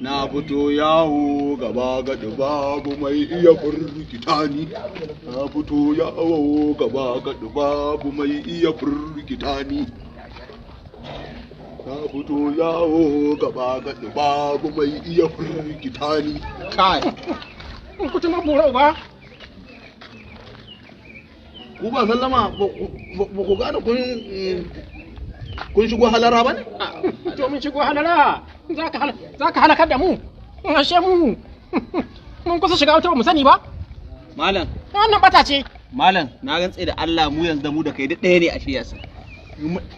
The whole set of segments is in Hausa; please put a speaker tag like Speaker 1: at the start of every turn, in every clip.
Speaker 1: Na fito yawo gaba gadi babu mai iya firgita ni. Na fito yawo gaba gadi babu mai iya firgita ni. Na fito yawo gaba gadi babu mai iya firgita ni.
Speaker 2: Kai. Ku tuma bura ba.
Speaker 1: Ku ba sallama ba ku gane kun shigo halara ba ne?
Speaker 2: To mun shigo halara. Za ka halakar da mu. Ashe mu. Mun kusa shiga wuta ba mu sani ba.
Speaker 3: Malam.
Speaker 2: Wannan bata ce.
Speaker 3: Malam, na rantse da Allah mu yanzu da mu da kai duk ɗaya ne a shiyasa.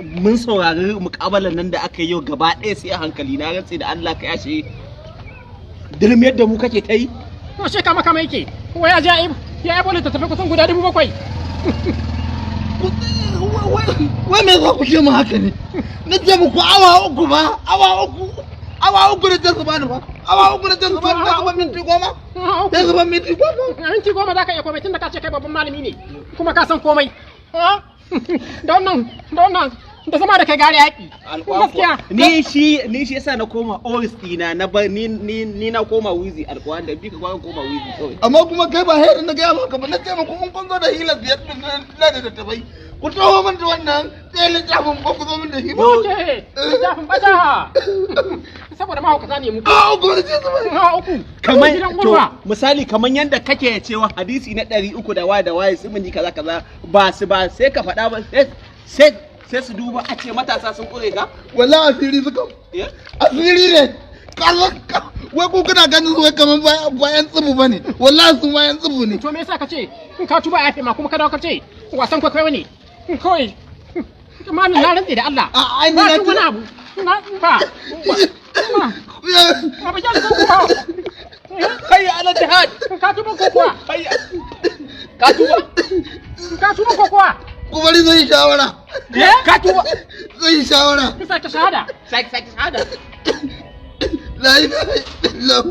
Speaker 3: Mun saurari muƙabalan nan da aka yi yau gaba ɗaya sai a hankali, na rantse da Allah ka yashe dirmiyar da mu kake ta yi.
Speaker 2: To she kama yake. Wai ajaib. Ya yi bole ta tafi kusan guda 7,000.
Speaker 1: Wai me za ku ce mu haka ne? Na ce muku awa uku ba, awa uku da ta zuba ni ba, awa uku da ta zuba ni, ta zuba minti 10, ta zuba minti 10.
Speaker 2: Minti 10 za ka iya komai tunda ka ce kai babban malami ne, kuma ka san komai. Da wannan, da zama da kai gare yaƙi. Gaskiya.
Speaker 3: Ni shi yasa na koma Oris dina na ba ni na koma Wizi alƙawan da bi ka koma Wizi kawai.
Speaker 1: Amma kuma kai ba herin na gaya maka ba, na ce muku in kun zo da hilar biyar da tabai. Ku taho min da wannan sai littafin ba ku zo min da shi ba.
Speaker 2: Oke, littafin bata. Saboda mahaukata ne mu.
Speaker 1: Uku da ce zuba.
Speaker 2: Uku.
Speaker 3: Kamar to misali kamar yanda kake cewa hadisi na 300 da waye simini kaza ba sai ka faɗa ba sai su duba a ce matasa sun kure ka?
Speaker 1: Wallahi asiri suka. Asiri ne. Wai ku kana ganin su wai kamar bayan tsibu bane. Wallahi su bayan tsibu ne.
Speaker 2: To me yasa ka ce in ka tuba yafe ma kuma ka dawo ka ce wasan kwaikwayo ne? Kawai mamin na rantse da Allah.
Speaker 1: Ai ni na
Speaker 2: wani abu. Na ba. Ba ya zo kuwa.
Speaker 3: Hayya ala jihad.
Speaker 2: Ka tuba ko kuwa?
Speaker 3: Hayya. Ka tuba
Speaker 2: ko kuwa?
Speaker 1: Ku bari zai yi shawara.
Speaker 2: Ka tuba.
Speaker 1: Zai yi shawara.
Speaker 2: Sake shahada.
Speaker 3: Sake shahada.
Speaker 1: La ilaha illallah.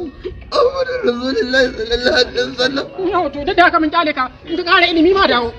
Speaker 1: Muhammadur Rasulullahi sallallahu alaihi wasallam.
Speaker 2: Yau to da haka mun kyale ka. In ka ƙara ilimi ma dawo.